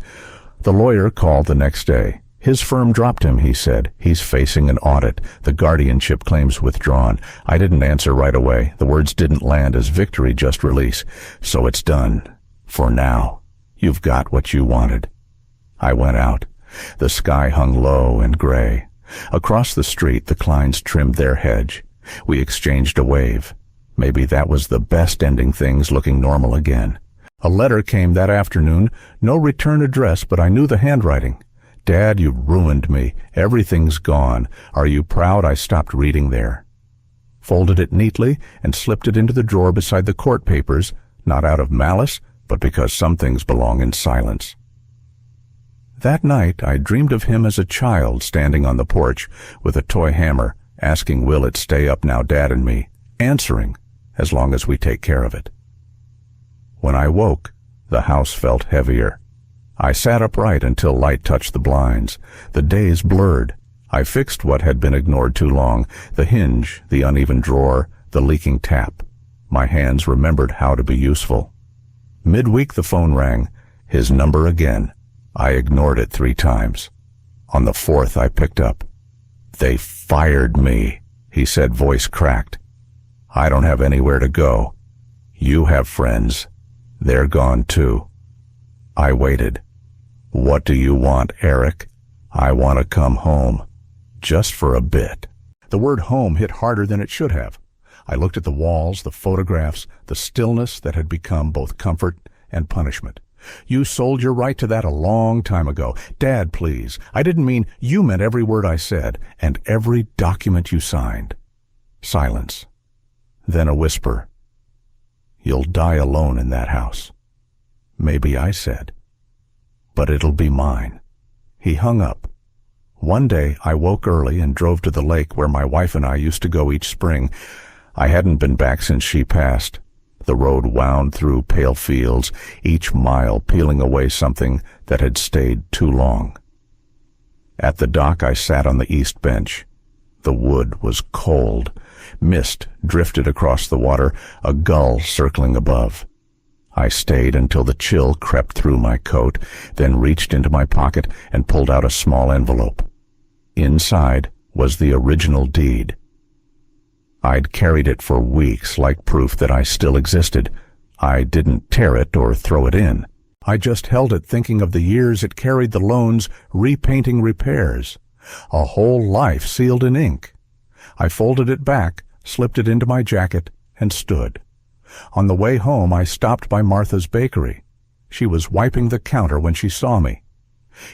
The lawyer called the next day. His firm dropped him, he said. He's facing an audit. The guardianship claims withdrawn. I didn't answer right away. The words didn't land as victory, just release. "So it's done. For now. You've got what you wanted." I went out. The sky hung low and gray. Across the street, the Kleins trimmed their hedge. We exchanged a wave. Maybe that was the best, ending things looking normal again. A letter came that afternoon. No return address, but I knew the handwriting. "Dad, you've ruined me. Everything's gone. Are you proud I stopped reading there?" Folded it neatly and slipped it into the drawer beside the court papers, not out of malice, but because some things belong in silence. That night I dreamed of him as a child standing on the porch with a toy hammer, asking, "Will it stay up now, Dad and me?" Answering, "As long as we take care of it." When I woke, the house felt heavier. I sat upright until light touched the blinds. The days blurred. I fixed what had been ignored too long, the hinge, the uneven drawer, the leaking tap. My hands remembered how to be useful. Midweek the phone rang. His number again. I ignored it 3 times. On the 4th I picked up. "They fired me," he said, voice cracked. "I don't have anywhere to go. You have friends. They're gone too." I waited. "What do you want, Eric?" "I want to come home. Just for a bit." The word home hit harder than it should have. I looked at the walls, the photographs, the stillness that had become both comfort and punishment. "You sold your right to that a long time ago. Dad, please. I didn't mean you meant every word I said, and every document you signed." Silence. Then a whisper. "You'll die alone in that house." Maybe I said. "But it'll be mine." He hung up. One day I woke early and drove to the lake where my wife and I used to go each spring. I hadn't been back since she passed. The road wound through pale fields, each mile peeling away something that had stayed too long. At the dock I sat on the east bench. The wood was cold. Mist drifted across the water, a gull circling above. I stayed until the chill crept through my coat, then reached into my pocket and pulled out a small envelope. Inside was the original deed. I'd carried it for weeks like proof that I still existed. I didn't tear it or throw it in. I just held it, thinking of the years it carried, the loans, repainting, repairs. A whole life sealed in ink. I folded it back, slipped it into my jacket, and stood. On the way home I stopped by Martha's bakery. She was wiping the counter when she saw me.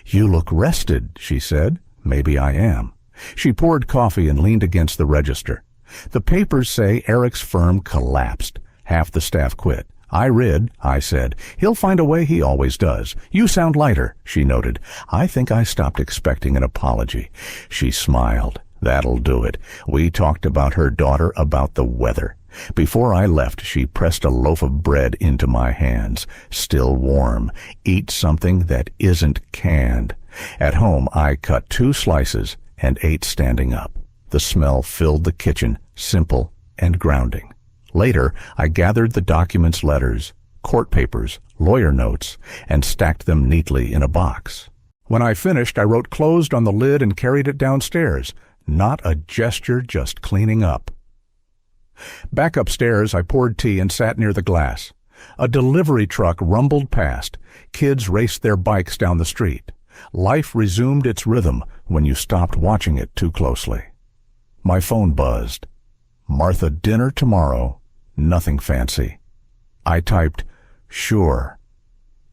"You look rested," she said. Maybe I am. She poured coffee and leaned against the register. "The papers say Eric's firm collapsed. Half the staff quit. I read," I said. "He'll find a way, he always does. You sound lighter," she noted. I think I stopped expecting an apology. She smiled. "That'll do it." We talked about her daughter, about the weather. Before I left, she pressed a loaf of bread into my hands, still warm. "Eat something that isn't canned." At home, I cut 2 slices and ate standing up. The smell filled the kitchen, simple and grounding. Later, I gathered the documents, letters, court papers, lawyer notes, and stacked them neatly in a box. When I finished, I wrote closed on the lid and carried it downstairs. Not a gesture, just cleaning up. Back upstairs, I poured tea and sat near the glass. A delivery truck rumbled past. Kids raced their bikes down the street. Life resumed its rhythm when you stopped watching it too closely. My phone buzzed. Martha, dinner tomorrow. Nothing fancy. I typed, sure.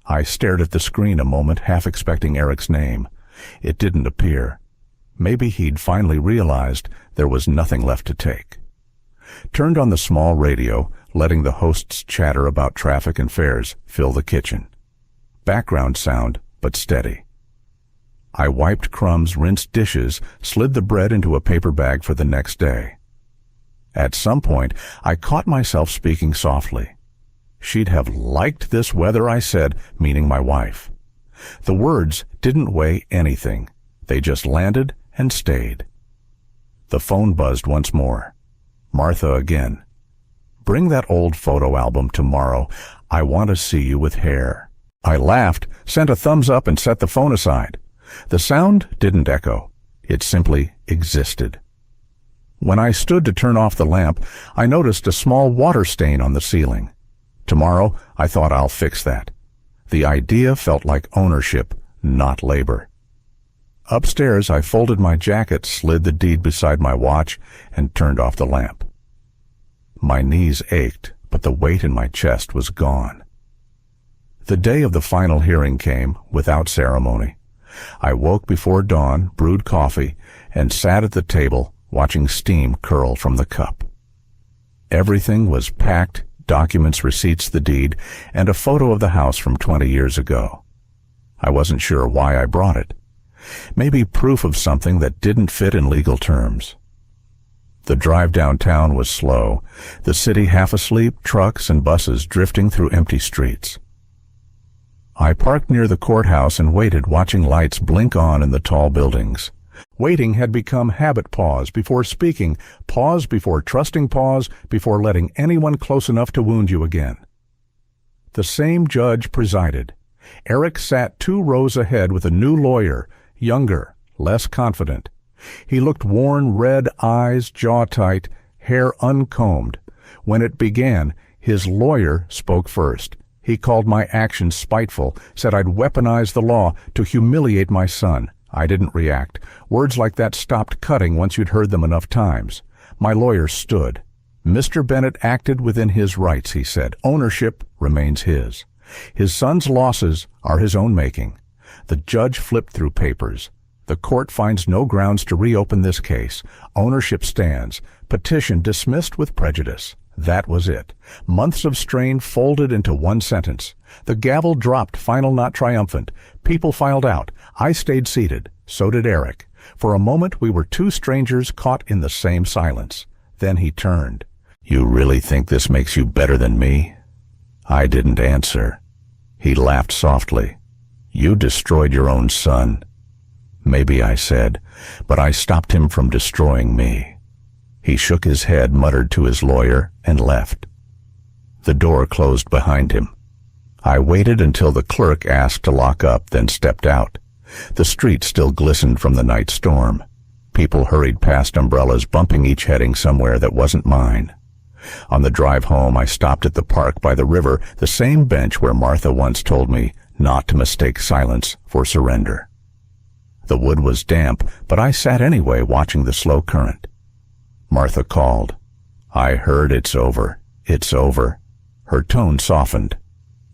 I stared at the screen a moment, half expecting Eric's name. It didn't appear. Maybe he'd finally realized there was nothing left to take. Turned on the small radio, letting the host's chatter about traffic and fares fill the kitchen. Background sound, but steady. I wiped crumbs, rinsed dishes, slid the bread into a paper bag for the next day. At some point, I caught myself speaking softly. She'd have liked this weather, I said, meaning my wife. The words didn't weigh anything. They just landed and stayed. The phone buzzed once more. Martha again. Bring that old photo album tomorrow. I want to see you with hair. I laughed, sent a thumbs up, and set the phone aside. The sound didn't echo. It simply existed. When I stood to turn off the lamp, I noticed a small water stain on the ceiling. Tomorrow, I thought, I'll fix that. The idea felt like ownership, not labor. Upstairs, I folded my jacket, slid the deed beside my watch, and turned off the lamp. My knees ached, but the weight in my chest was gone. The day of the final hearing came, without ceremony. I woke before dawn, brewed coffee, and sat at the table, watching steam curl from the cup. Everything was packed, documents, receipts, the deed, and a photo of the house from 20 years ago. I wasn't sure why I brought it. Maybe proof of something that didn't fit in legal terms. The drive downtown was slow, the city half asleep, trucks and buses drifting through empty streets. I parked near the courthouse and waited, watching lights blink on in the tall buildings. Waiting had become habit. Pause before speaking, pause before trusting, pause before letting anyone close enough to wound you again. The same judge presided. Eric sat 2 rows ahead with a new lawyer, younger, less confident. He looked worn, red eyes, jaw tight, hair uncombed. When it began, his lawyer spoke first. He called my actions spiteful, said I'd weaponized the law to humiliate my son. I didn't react. Words like that stopped cutting once you'd heard them enough times. My lawyer stood. Mr. Bennett acted within his rights, he said. Ownership remains his. His son's losses are his own making. The judge flipped through papers. The court finds no grounds to reopen this case. Ownership stands. Petition dismissed with prejudice. That was it. Months of strain folded into one sentence. The gavel dropped, final not triumphant. People filed out. I stayed seated. So did Eric. For a moment we were 2 strangers caught in the same silence. Then he turned. You really think this makes you better than me? I didn't answer. He laughed softly. You destroyed your own son. Maybe, I said, but I stopped him from destroying me. He shook his head, muttered to his lawyer, and left. The door closed behind him. I waited until the clerk asked to lock up, then stepped out. The street still glistened from the night storm. People hurried past umbrellas, bumping each heading somewhere that wasn't mine. On the drive home, I stopped at the park by the river, the same bench where Martha once told me not to mistake silence for surrender. The wood was damp, but I sat anyway, watching the slow current. Martha called. I heard it's over. It's over. Her tone softened.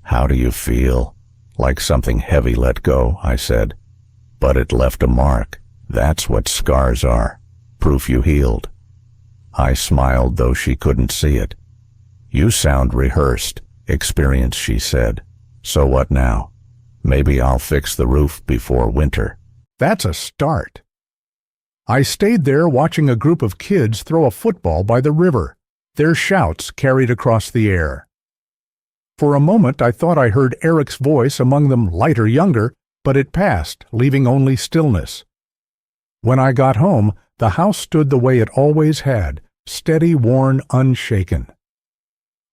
How do you feel? Like something heavy let go, I said. But it left a mark. That's what scars are. Proof you healed. I smiled, though she couldn't see it. You sound rehearsed. Experience, she said. So what now? Maybe I'll fix the roof before winter. That's a start. I stayed there watching a group of kids throw a football by the river. Their shouts carried across the air. For a moment I thought I heard Eric's voice, among them lighter, younger, but it passed, leaving only stillness. When I got home, the house stood the way it always had, steady, worn, unshaken.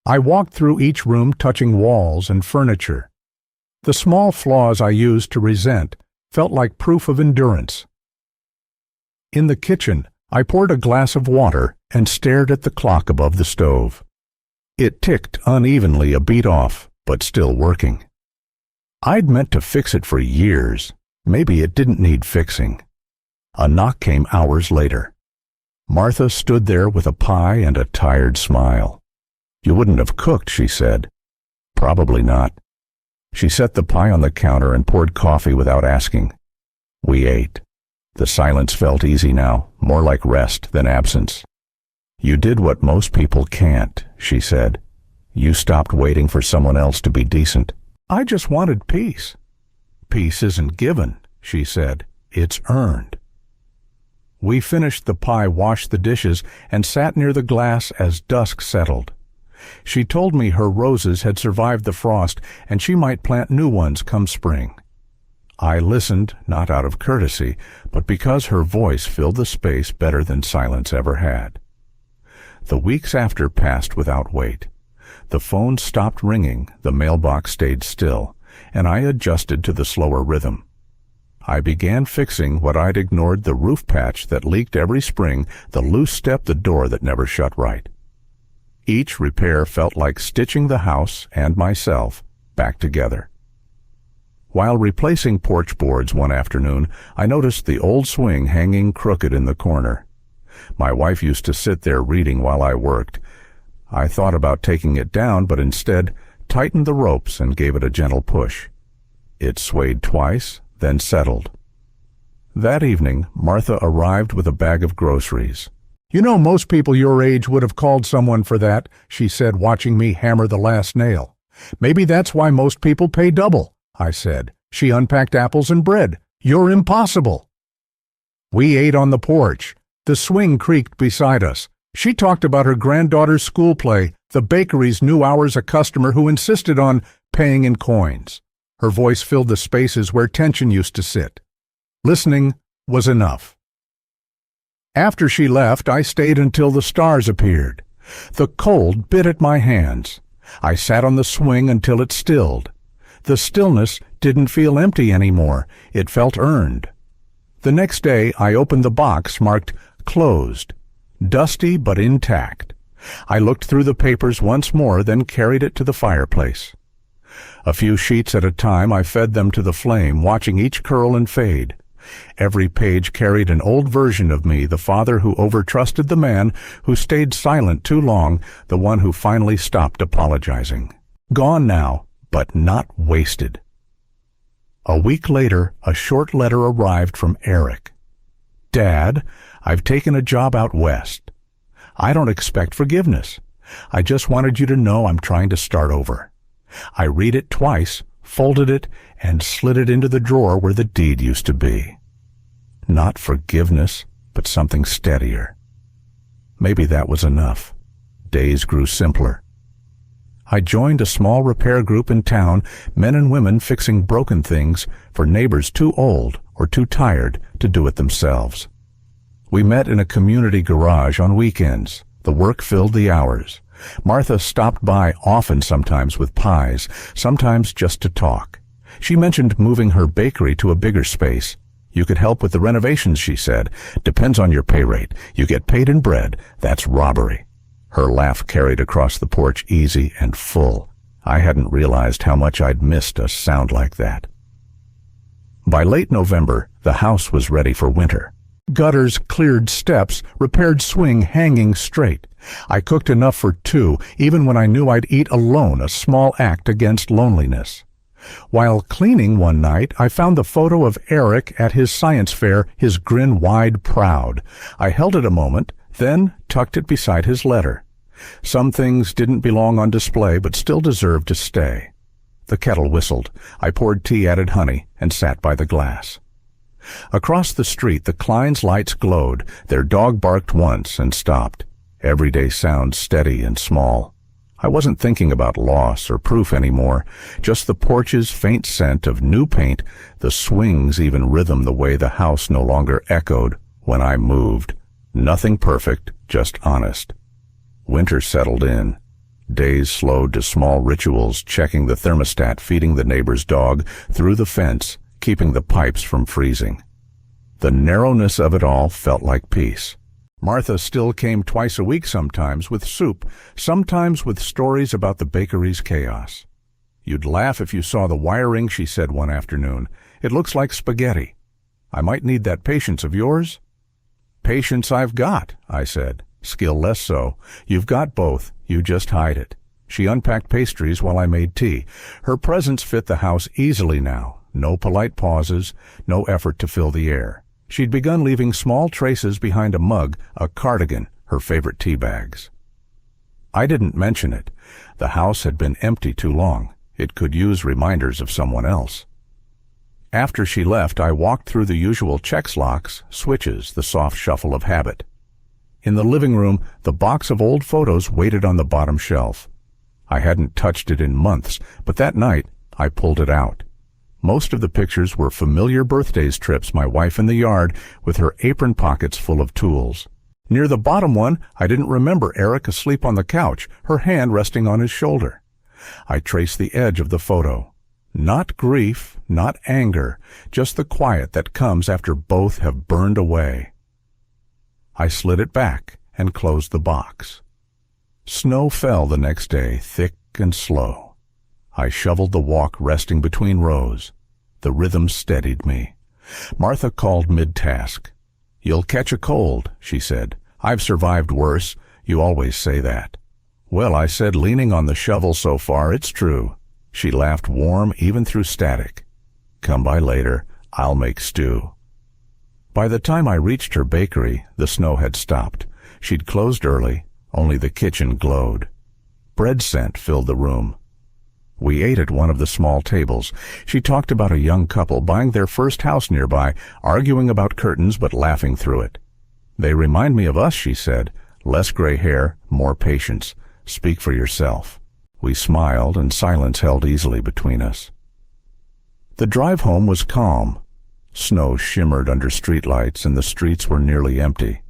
I walked through each room, touching walls and furniture. The small flaws I used to resent felt like proof of endurance. In the kitchen, I poured a glass of water and stared at the clock above the stove. It ticked unevenly a beat off, but still working. I'd meant to fix it for years. Maybe it didn't need fixing. A knock came hours later. Martha stood there with a pie and a tired smile. "You wouldn't have cooked," she said. "Probably not." She set the pie on the counter and poured coffee without asking. We ate. The silence felt easy now, more like rest than absence. "You did what most people can't," she said. "You stopped waiting for someone else to be decent." "I just wanted peace." "Peace isn't given," she said. "It's earned." We finished the pie, washed the dishes, and sat near the glass as dusk settled. She told me her roses had survived the frost and she might plant new ones come spring. I listened, not out of courtesy, but because her voice filled the space better than silence ever had. The weeks after passed without wait. The phone stopped ringing, the mailbox stayed still, and I adjusted to the slower rhythm. I began fixing what I'd ignored: the roof patch that leaked every spring, the loose step, the door that never shut right. Each repair felt like stitching the house and myself back together. While replacing porch boards one afternoon, I noticed the old swing hanging crooked in the corner. My wife used to sit there reading while I worked. I thought about taking it down, but instead tightened the ropes and gave it a gentle push. It swayed twice, then settled. That evening, Martha arrived with a bag of groceries. "You know, most people your age would have called someone for that," she said, watching me hammer the last nail. "Maybe that's why most people pay double," I said. She unpacked apples and bread. "You're impossible." We ate on the porch. The swing creaked beside us. She talked about her granddaughter's school play, the bakery's new hours, a customer who insisted on paying in coins. Her voice filled the spaces where tension used to sit. Listening was enough. After she left, I stayed until the stars appeared. The cold bit at my hands. I sat on the swing until it stilled. The stillness didn't feel empty anymore. It felt earned. The next day, I opened the box marked "Closed," dusty but intact. I looked through the papers once more, then carried it to the fireplace. A few sheets at a time, I fed them to the flame, watching each curl and fade. Every page carried an old version of me, the father who overtrusted, the man who stayed silent too long, the one who finally stopped apologizing. Gone now, but not wasted. A week later, a short letter arrived from Eric. "Dad, I've taken a job out west. I don't expect forgiveness. I just wanted you to know I'm trying to start over." I read it twice, folded it, and slid it into the drawer where the deed used to be. Not forgiveness, but something steadier. Maybe that was enough. Days grew simpler. I joined a small repair group in town, men and women fixing broken things for neighbors too old or too tired to do it themselves. We met in a community garage on weekends. The work filled the hours. Martha stopped by often, sometimes with pies, sometimes just to talk. She mentioned moving her bakery to a bigger space. "You could help with the renovations," she said. "Depends on your pay rate. You get paid in bread. That's robbery." Her laugh carried across the porch, easy and full. I hadn't realized how much I'd missed a sound like that. By late November, the house was ready for winter. Gutters, cleared steps, repaired swing hanging straight. I cooked enough for two, even when I knew I'd eat alone, a small act against loneliness. While cleaning one night, I found the photo of Eric at his science fair, his grin wide proud. I held it a moment, then tucked it beside his letter. Some things didn't belong on display, but still deserved to stay. The kettle whistled. I poured tea, added honey, and sat by the glass. Across the street, the Klein's lights glowed. Their dog barked once and stopped. Everyday sounds steady and small. I wasn't thinking about loss or proof anymore, just the porch's faint scent of new paint, the swing's even rhythm, the way the house no longer echoed when I moved. Nothing perfect, just honest. Winter settled in. Days slowed to small rituals, checking the thermostat, feeding the neighbor's dog, through the fence, keeping the pipes from freezing. The narrowness of it all felt like peace. Martha still came twice a week sometimes with soup, sometimes with stories about the bakery's chaos. "You'd laugh if you saw the wiring," she said one afternoon. "It looks like spaghetti. I might need that patience of yours." "Patience I've got," I said. "Skill less so. You've got both. You just hide it." She unpacked pastries while I made tea. Her presence fit the house easily now. No polite pauses, no effort to fill the air. She'd begun leaving small traces behind a mug, a cardigan, her favorite tea bags. I didn't mention it. The house had been empty too long. It could use reminders of someone else. After she left, I walked through the usual checks locks, switches, the soft shuffle of habit. In the living room, the box of old photos waited on the bottom shelf. I hadn't touched it in months, but that night I pulled it out. Most of the pictures were familiar birthdays trips, my wife in the yard with her apron pockets full of tools. Near the bottom one, I didn't remember Eric asleep on the couch, her hand resting on his shoulder. I traced the edge of the photo. Not grief, not anger, just the quiet that comes after both have burned away. I slid it back and closed the box. Snow fell the next day, thick and slow. I shoveled the walk resting between rows. The rhythm steadied me. Martha called mid-task. "You'll catch a cold," she said. "I've survived worse. You always say that." "Well," I said, leaning on the shovel so far, "it's true." She laughed warm even through static. "Come by later. I'll make stew." By the time I reached her bakery, the snow had stopped. She'd closed early. Only the kitchen glowed. Bread scent filled the room. We ate at one of the small tables. She talked about a young couple buying their first house nearby, arguing about curtains but laughing through it. "They remind me of us," she said. "Less gray hair, more patience. Speak for yourself." We smiled, and silence held easily between us. The drive home was calm. Snow shimmered under streetlights, and the streets were nearly empty.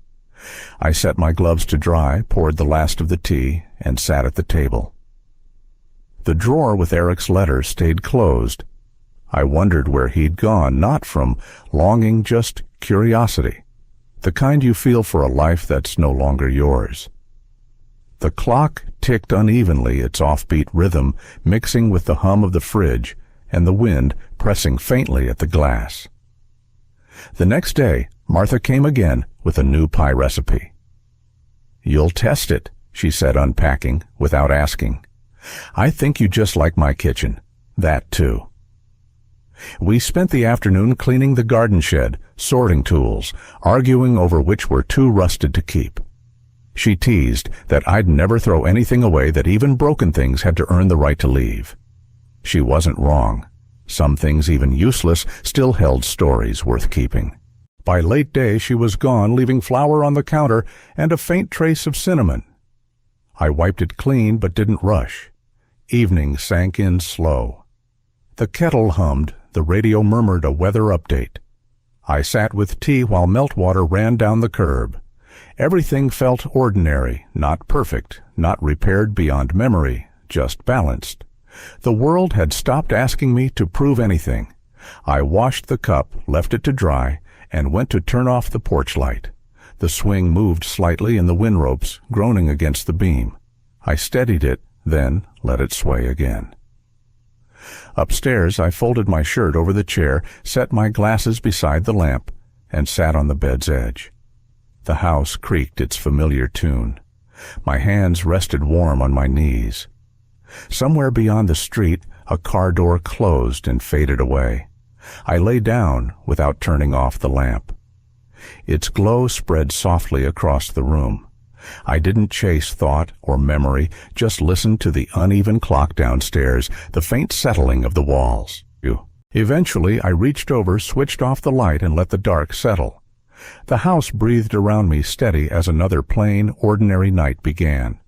I set my gloves to dry, poured the last of the tea, and sat at the table. The drawer with Eric's letter stayed closed. I wondered where he'd gone, not from longing, just curiosity, the kind you feel for a life that's no longer yours. The clock ticked unevenly, its offbeat rhythm mixing with the hum of the fridge and the wind pressing faintly at the glass. The next day, Martha came again with a new pie recipe. "You'll test it," she said, unpacking, without asking. "I think you just like my kitchen. That too." We spent the afternoon cleaning the garden shed, sorting tools, arguing over which were too rusted to keep. She teased that I'd never throw anything away, that even broken things had to earn the right to leave. She wasn't wrong. Some things, even useless, still held stories worth keeping. By late day, she was gone, leaving flour on the counter and a faint trace of cinnamon. I wiped it clean but didn't rush. Evening sank in slow. The kettle hummed, the radio murmured a weather update. I sat with tea while meltwater ran down the curb. Everything felt ordinary, not perfect, not repaired beyond memory, just balanced. The world had stopped asking me to prove anything. I washed the cup, left it to dry, and went to turn off the porch light. The swing moved slightly in the wind ropes, groaning against the beam. I steadied it, then let it sway again. Upstairs, I folded my shirt over the chair, set my glasses beside the lamp, and sat on the bed's edge. The house creaked its familiar tune. My hands rested warm on my knees. Somewhere beyond the street, a car door closed and faded away. I lay down without turning off the lamp. Its glow spread softly across the room. I didn't chase thought or memory, just listened to the uneven clock downstairs, the faint settling of the walls. Eventually, I reached over, switched off the light, and let the dark settle. The house breathed around me steady as another plain, ordinary night began.